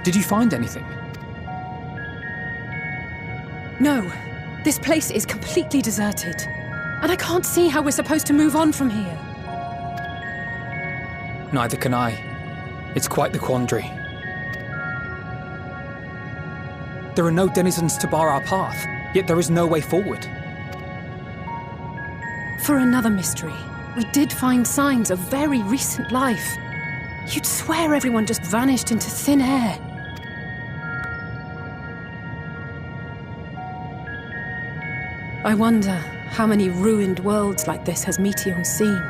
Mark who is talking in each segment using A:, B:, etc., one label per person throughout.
A: Did you find anything?
B: No. This place is completely deserted. And I can't see how we're supposed to move on from here.
A: Neither can I. It's quite the quandary. There are no denizens to bar our path, yet there is no way forward.
B: For another mystery, we did find signs of very recent life. You'd swear everyone just vanished into thin air. I wonder how many ruined worlds like this has Meteor seen.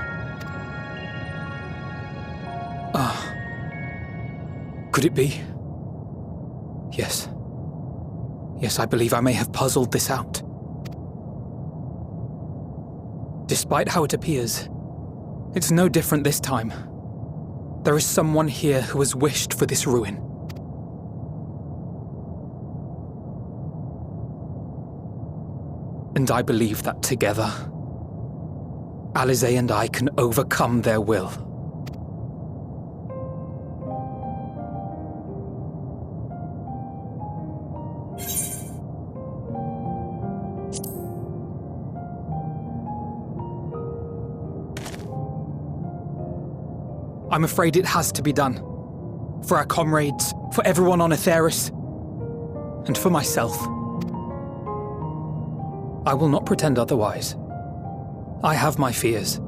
A: Could it be? Yes. Yes, I believe I may have puzzled this out. Despite how it appears, it's no different this time. There is someone here who has wished for this ruin. And I believe that together, Alize and I can overcome their will. I'm afraid it has to be done. For our comrades, for everyone on Aetheris, and for myself. I will not pretend otherwise. I have my fears.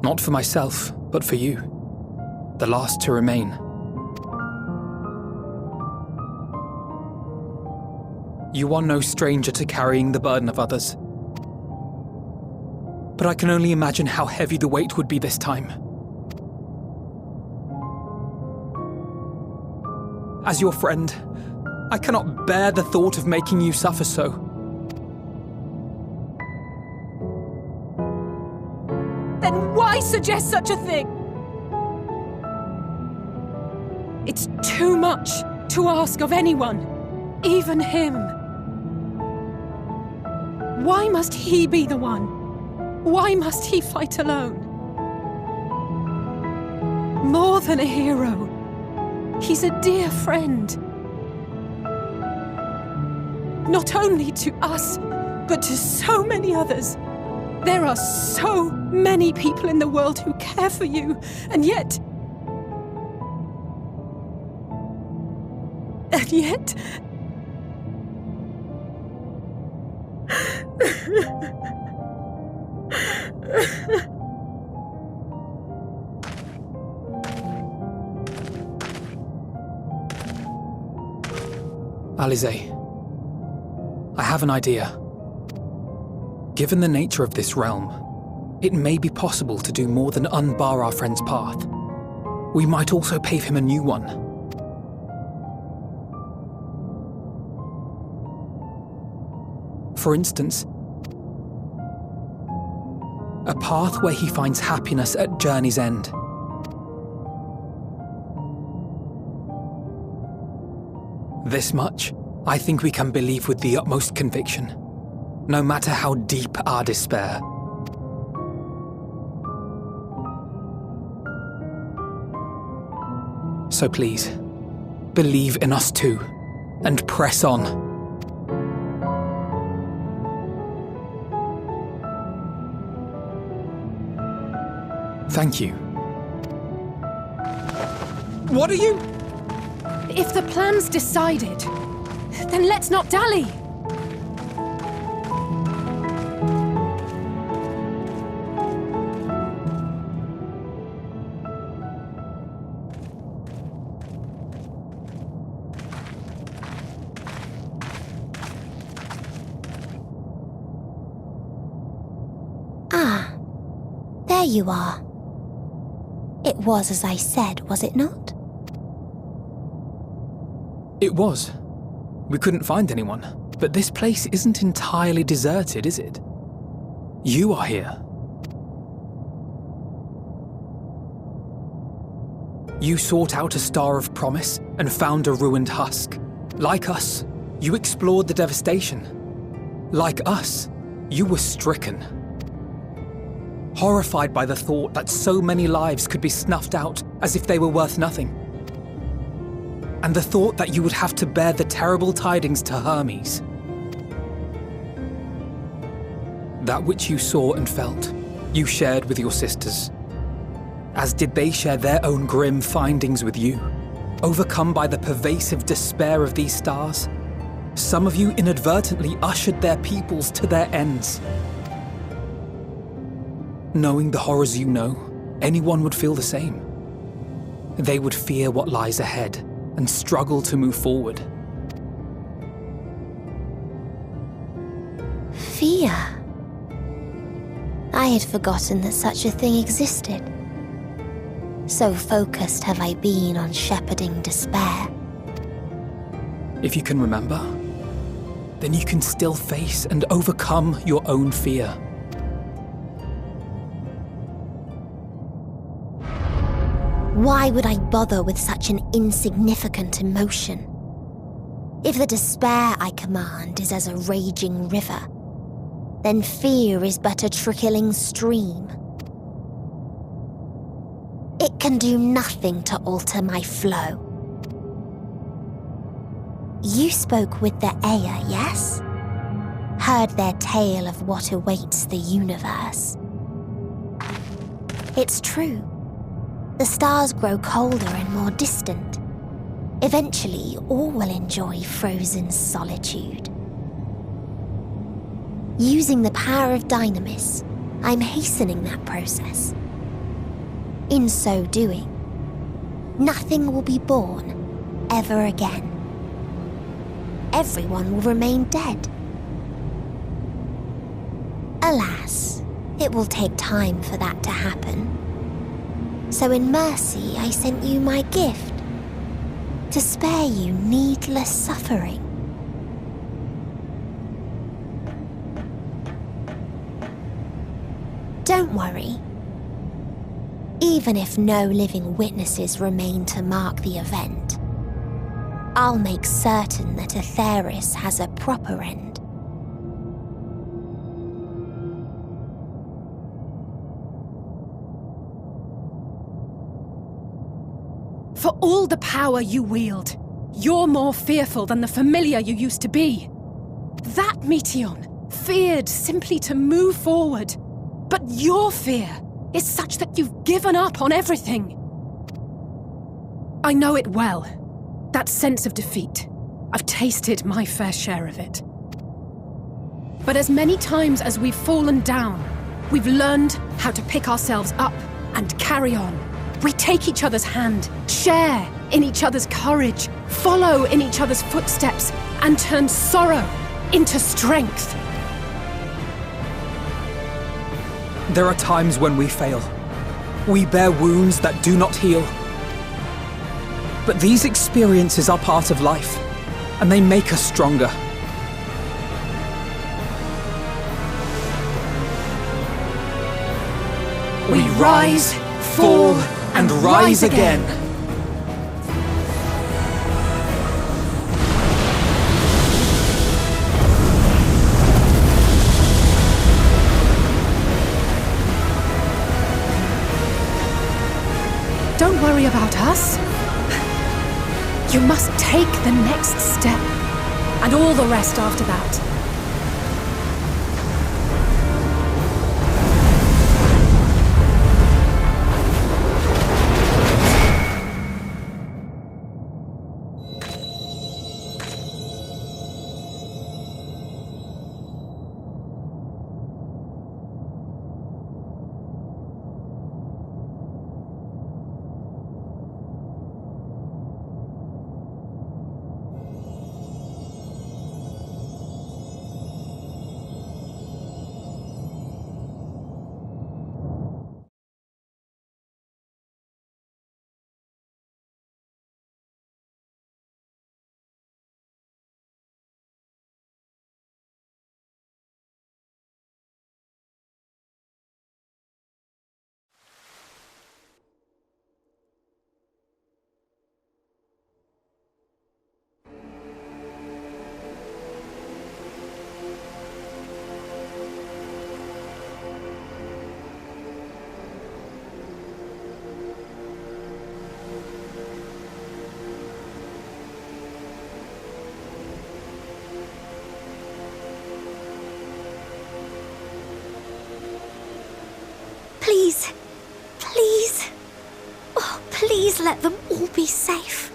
A: Not for myself, but for you, the last to remain. You are no stranger to carrying the burden of others. But I can only imagine how heavy the weight would be this time. As your friend, I cannot bear the thought of making you suffer so.
B: Then why suggest such a thing? It's too much to ask of anyone, even him. Why must he be the one? Why must he fight alone? More than a hero, he's a dear friend. Not only to us, but to so many others. There are so many people in the world who care for you, and yet...
A: Alize, I have an idea. Given the nature of this realm, it may be possible to do more than unbar our friend's path. We might also pave him a new one. For instance, a path where he finds happiness at journey's end. This much, I think we can believe with the utmost conviction, no matter how deep our despair. So please, believe in us too, and press on. Thank you. What are you?
B: If the plan's decided, then let's not dally.
C: Ah, there you are. It was as I said, was it not?
A: It was. We couldn't find anyone, but this place isn't entirely deserted, is it? You are here. You sought out a star of promise and found a ruined husk. Like us, you explored the devastation. Like us, you were stricken. Horrified by the thought that so many lives could be snuffed out as if they were worth nothing. and the thought that you would have to bear the terrible tidings to Hermes. That which you saw and felt, you shared with your sisters, as did they share their own grim findings with you. Overcome by the pervasive despair of these stars, some of you inadvertently ushered their peoples to their ends. Knowing the horrors you know, anyone would feel the same. They would fear what lies ahead and struggle to move forward.
C: Fear? I had forgotten that such a thing existed. So focused have I been on shepherding despair.
A: If you can remember, then you can still face and overcome your own fear.
C: Why would I bother with such an insignificant emotion? If the despair I command is as a raging river, then fear is but a trickling stream. It can do nothing to alter my flow. You spoke with the Aya, yes? Heard their tale of what awaits the universe. It's true. The stars grow colder and more distant. Eventually, all will enjoy frozen solitude. Using the power of Dynamis, I'm hastening that process. In so doing, nothing will be born ever again. Everyone will remain dead. Alas, it will take time for that to happen. So in mercy, I sent you my gift, to spare you needless suffering. Don't worry. Even if no living witnesses remain to mark the event, I'll make certain that Aetheris has a proper end.
B: For all the power you wield, you're more fearful than the familiar you used to be. That Meteion feared simply to move forward, but your fear is such that you've given up on everything. I know it well, that sense of defeat. I've tasted my fair share of it. But as many times as we've fallen down, we've learned how to pick ourselves up and carry on. We take each other's hand, share in each other's courage, follow in each other's footsteps, and turn sorrow into strength.
A: There are times when we fail. We bear wounds that do not heal. But these experiences are part of life, and they make us stronger. We rise, fall, and rise again.
B: Don't worry about us. You must take the next step, and all the rest after that.
C: let them all be safe.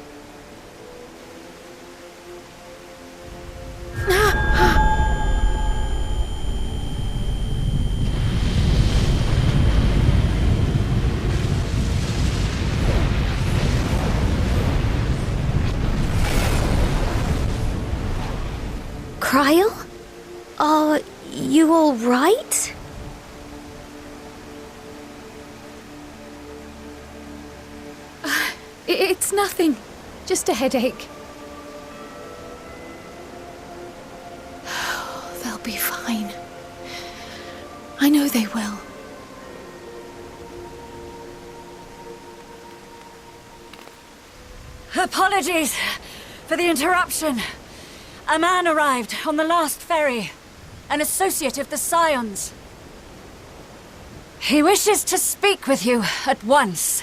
C: Cryle? Are you all right?
B: It's nothing. Just a headache. They'll be fine. I know they will.
D: Apologies for the interruption. A man arrived on the last ferry. An associate of the Scions. He wishes to speak with you at once.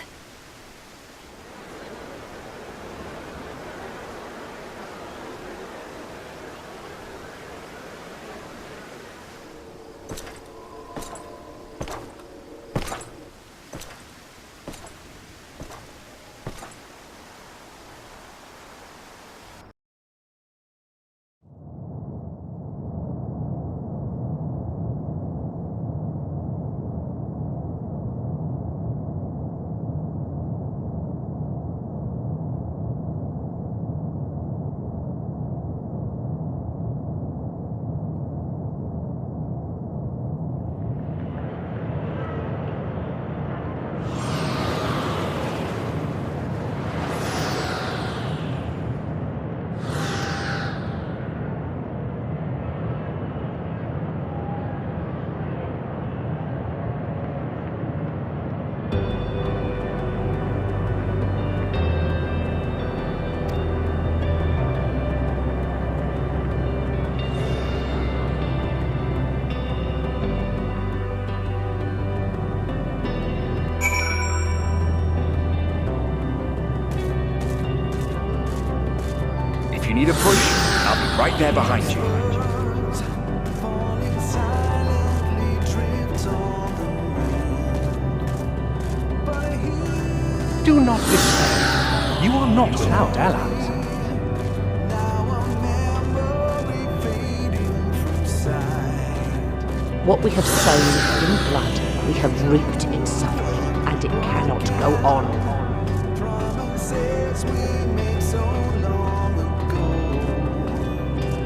E: If you need a push, I'll be right there behind you.
F: Do not despair. You are not without allies.
G: What we have sown in blood, we have reaped in suffering, and it cannot go on.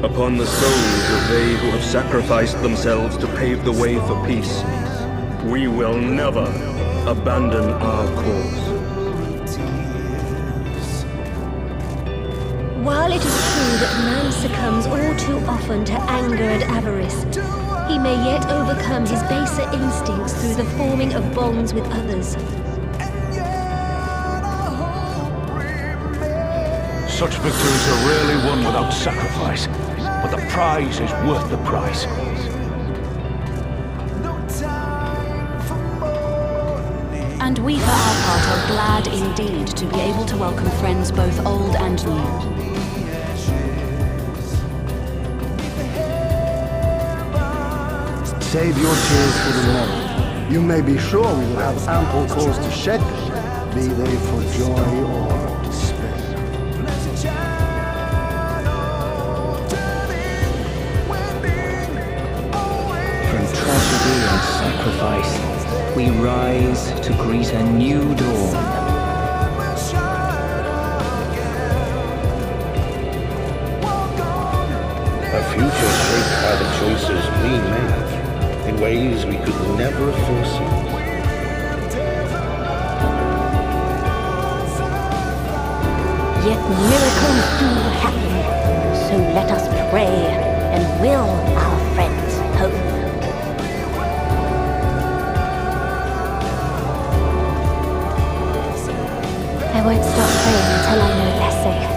H: Upon the souls of they who have sacrificed themselves to pave the way for peace, we will never abandon our cause.
I: While it is true that man succumbs all too often to anger and avarice, he may yet overcome his baser instincts through the forming of bonds with others.
F: Such victories are rarely won without sacrifice, but the prize is worth the price.
J: And we for our part are glad indeed to be able to welcome friends both old and new.
K: Save your tears for the morrow. You may be sure we will have ample cause to shed them, be they for joy or despair.
L: From tragedy and sacrifice, we rise to greet a new dawn.
M: A future shaped by the choices we make in ways we could never have foreseen.
I: Yet miracles do happen, so let us pray and will our friends home. I won't stop praying until I know they're safe.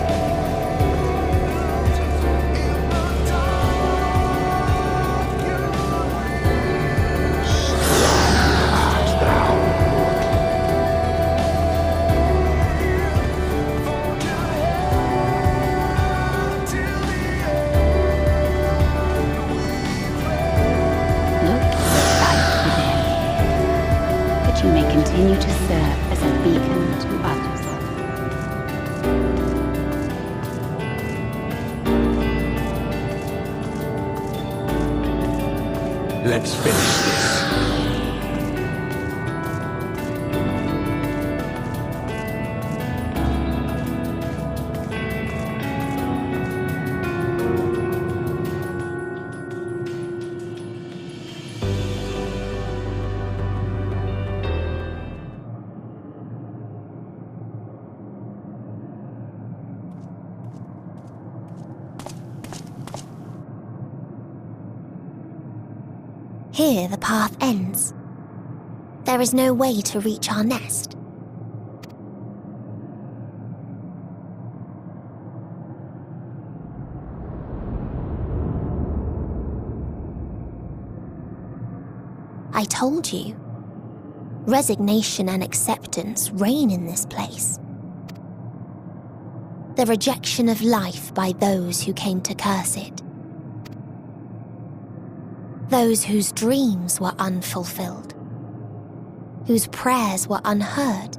J: You may continue to serve as a beacon to others.
N: Let's finish this.
C: Here the path ends. There is no way to reach our nest. I told you. Resignation and acceptance reign in this place. The rejection of life by those who came to curse it. Those whose dreams were unfulfilled, whose prayers were unheard,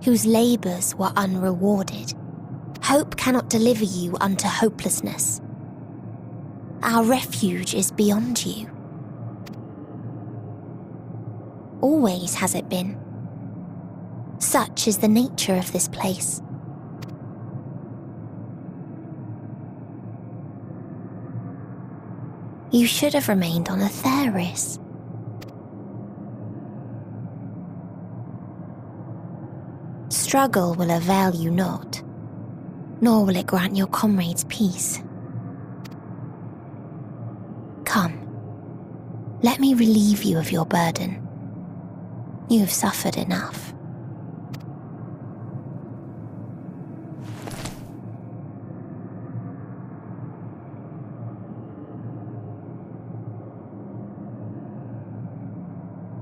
C: whose labours were unrewarded. Hope cannot deliver you unto hopelessness. Our refuge is beyond you. Always has it been. Such is the nature of this place. You should have remained on Atheris. Struggle will avail you not, nor will it grant your comrades peace. Come, let me relieve you of your burden. You have suffered enough.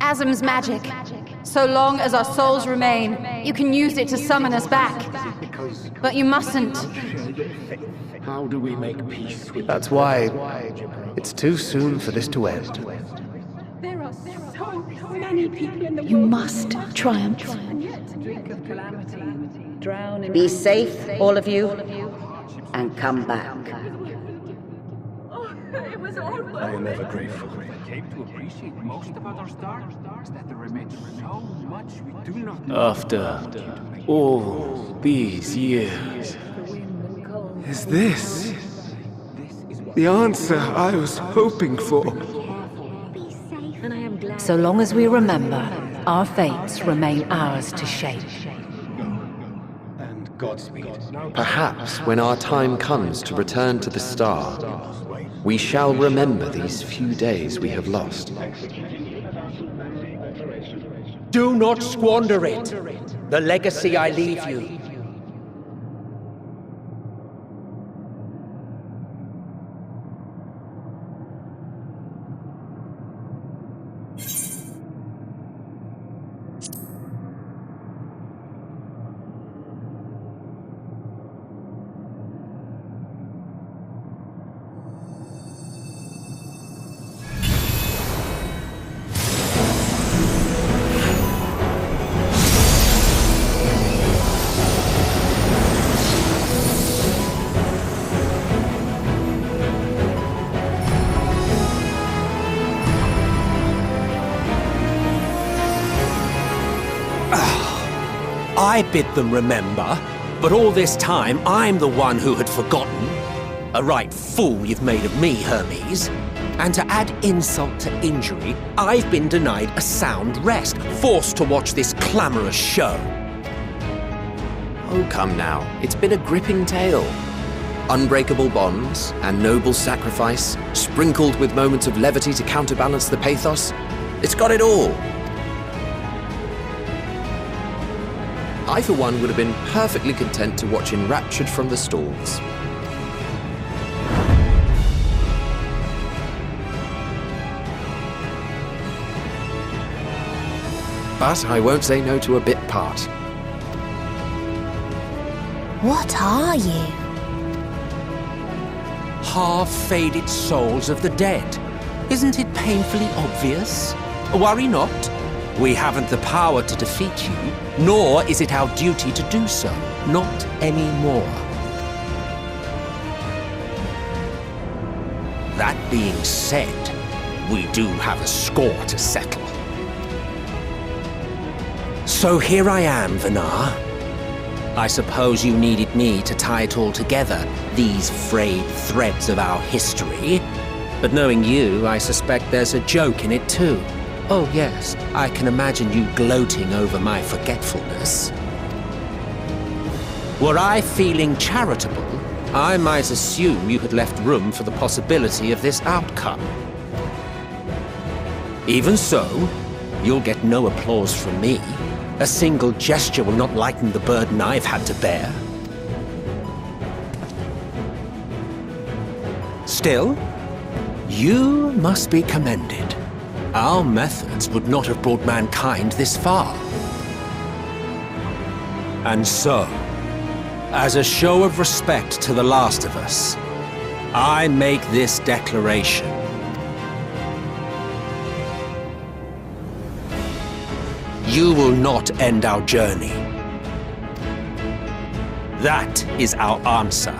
O: Asm's magic. So long as our souls remain, you can use it to summon us back. But you mustn't.
N: How do we make peace with
P: That's why it's too soon for this to end.
B: There are so many people in the
J: You must triumph.
G: Be safe, all of you, and come back.
F: I am ever grateful. Came to appreciate most about our star is that there remains so much we do not know.
P: After all these years, is this the answer I was hoping for?
J: So long as we remember, our fates remain ours to shape.
F: And Godspeed.
Q: Perhaps when our time comes to return to the star, we shall remember these few days we have lost.
N: Do not squander it. The legacy I leave you. I bid them remember, but all this time I'm the one who had forgotten. A right fool you've made of me, Hermes. And to add insult to injury, I've been denied a sound rest, forced to watch this clamorous show.
Q: Oh, come now. It's been a gripping tale. Unbreakable bonds and noble sacrifice, sprinkled with moments of levity to counterbalance the pathos. It's got it all. I, for one, would have been perfectly content to watch enraptured from the stalls. But I won't say no to a bit part.
C: What are you?
N: Half-faded souls of the dead. Isn't it painfully obvious? Worry not. We haven't the power to defeat you, nor is it our duty to do so. Not anymore. That being said, we do have a score to settle. So here I am, Vinar. I suppose you needed me to tie it all together, these frayed threads of our history. But knowing you, I suspect there's a joke in it too. Oh yes, I can imagine you gloating over my forgetfulness. Were I feeling charitable, I might assume you had left room for the possibility of this outcome. Even so, you'll get no applause from me. A single gesture will not lighten the burden I've had to bear. Still, you must be commended. Our methods would not have brought mankind this far. And so, as a show of respect to the last of us, I make this declaration. You will not end our journey. That is our answer.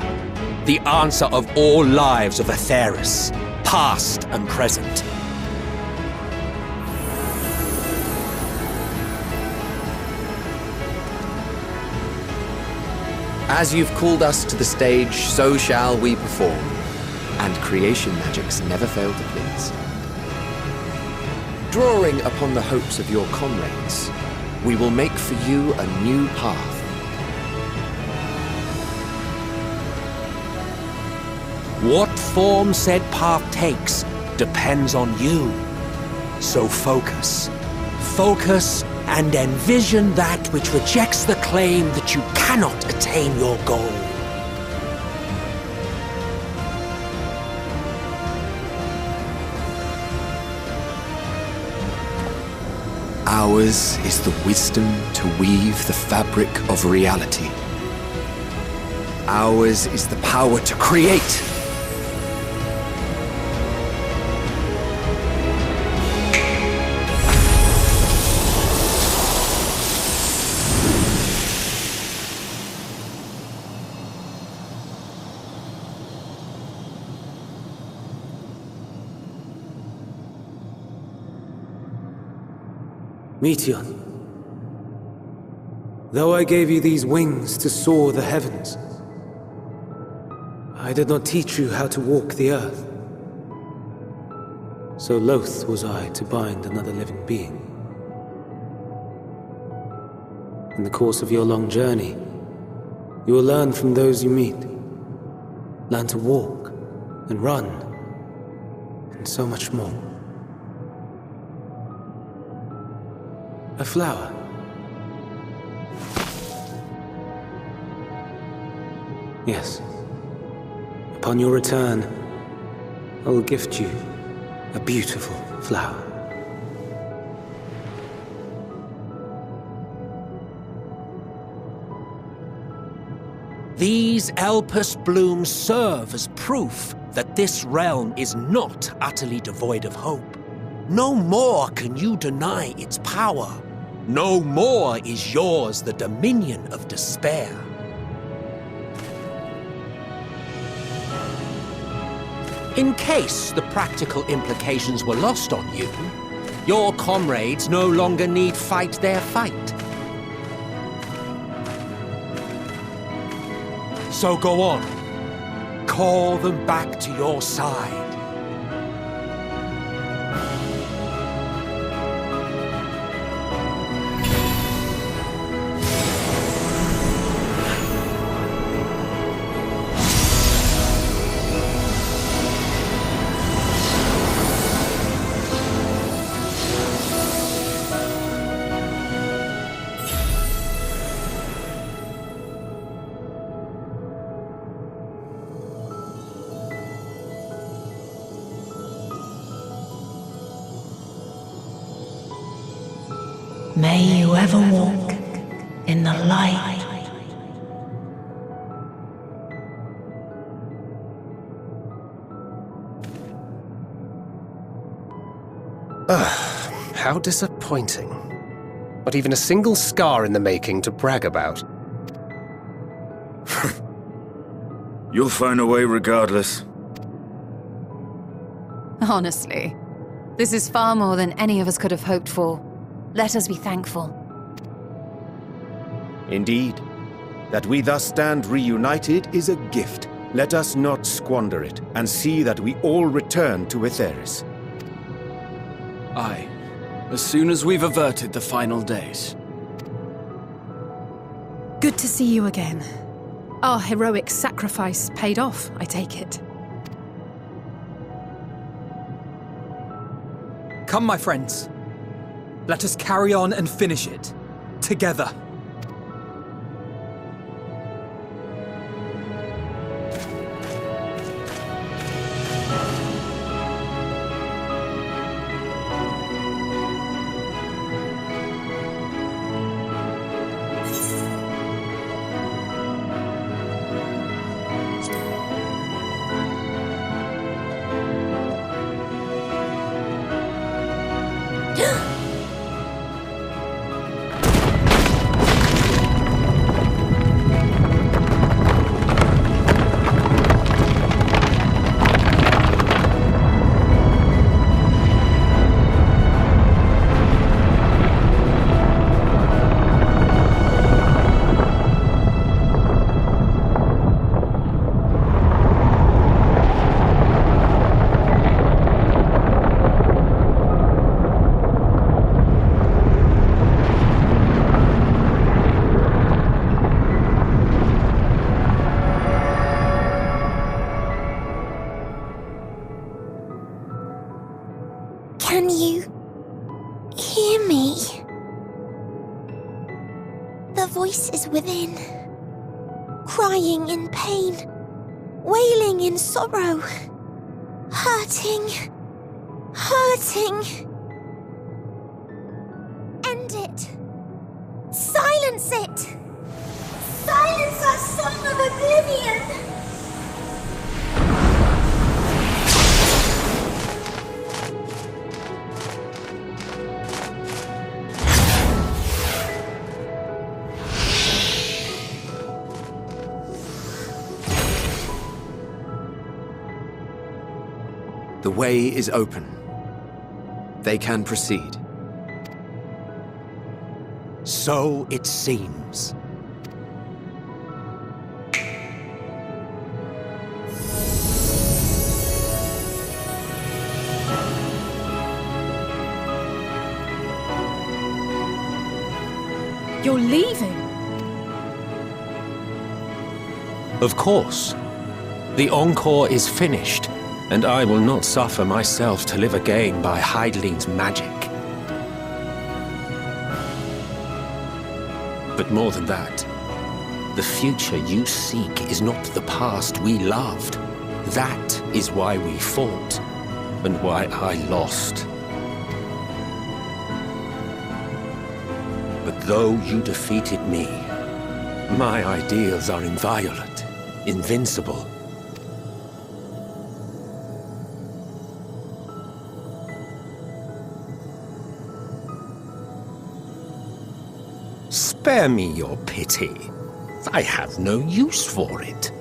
N: The answer of all lives of Aetheris, past and present.
Q: As you've called us to the stage, so shall we perform. And creation magics never fail to please. Drawing upon the hopes of your comrades, we will make for you a new path.
N: What form said path takes depends on you. So focus. Focus and envision that which rejects the claim that you cannot attain your goal.
Q: Ours is the wisdom to weave the fabric of reality. Ours is the power to create.
A: Meteon, though I gave you these wings to soar the heavens, I did not teach you how to walk the earth. So loath was I to bind another living being. In the course of your long journey, you will learn from those you meet. Learn to walk and run, and so much more. A flower. Yes. Upon your return, I will gift you a beautiful flower.
N: These Elpis blooms serve as proof that this realm is not utterly devoid of hope. No more can you deny its power. No more is yours the dominion of despair. In case the practical implications were lost on you, your comrades no longer need fight their fight. So go on. Call them back to your side.
R: May you ever walk in the light.
P: How disappointing. Not even a single scar in the making to brag about.
H: You'll find a way regardless.
O: Honestly, This is far more than any of us could have hoped for. Let us be thankful.
M: Indeed. That we thus stand reunited is a gift. Let us not squander it, and see that we all return to Etheris.
S: Aye. As soon as we've averted the final days.
B: Good to see you again. Our heroic sacrifice paid off, I take it.
A: Come, my friends. Let us carry on and finish it. Together.
C: Can you hear me? The voice is within, crying in pain, wailing in sorrow, hurting. End it. Silence it. Silence our song of oblivion.
Q: The way is open. They can proceed.
N: So it seems.
B: You're leaving?
N: Of course. The encore is finished, and I will not suffer myself to live again by Heideling's magic. But more than that, the future you seek is not the past we loved. That is why we fought, and why I lost. But though you defeated me, my ideals are inviolate, invincible. Spare me your pity. I have no use for it.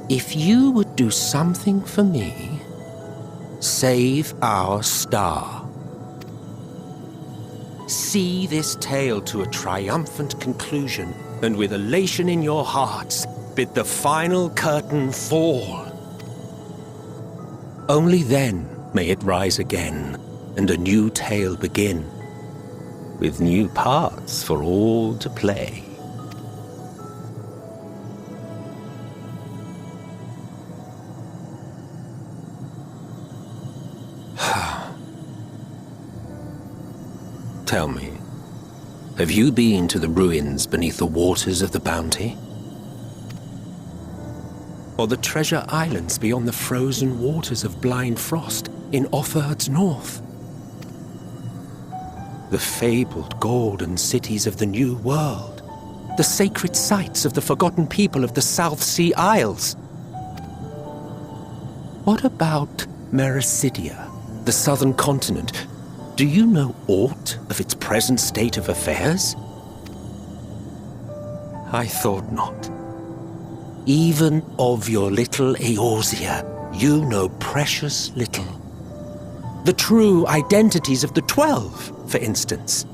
N: If you would do something for me, save our star. See this tale to a triumphant conclusion, and with elation in your hearts, bid the final curtain fall. Only then may it rise again, and a new tale begin, with new parts for all to play. Tell me, have you been to the ruins beneath the waters of the Bounty? Or the treasure islands beyond the frozen waters of Blind Frost in Offerd's north? The fabled golden cities of the New World, the sacred sites of the forgotten people of the South Sea Isles. What about Mericidia, the southern continent? Do you know aught of its present state of affairs? I thought not. Even of your little Eorzea, you know precious little. The true identities of the 12, for instance.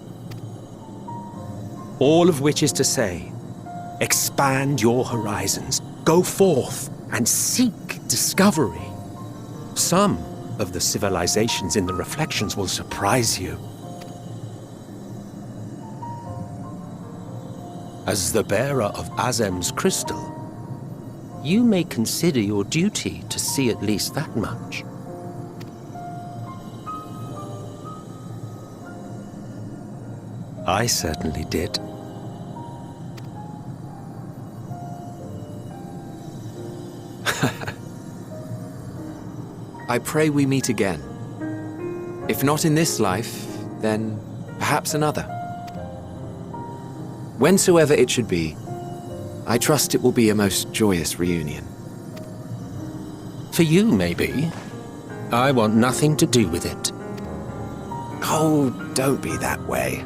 N: All of which is to say, expand your horizons, go forth and seek discovery. Some of the civilizations in the reflections will surprise you. As the bearer of Azem's crystal, you may consider your duty to see at least that much. I certainly did.
Q: I pray we meet again. If not in this life, then perhaps another. Whensoever it should be, I trust it will be a most joyous reunion.
N: For you, maybe. I want nothing to do with it.
Q: Oh, don't be that way.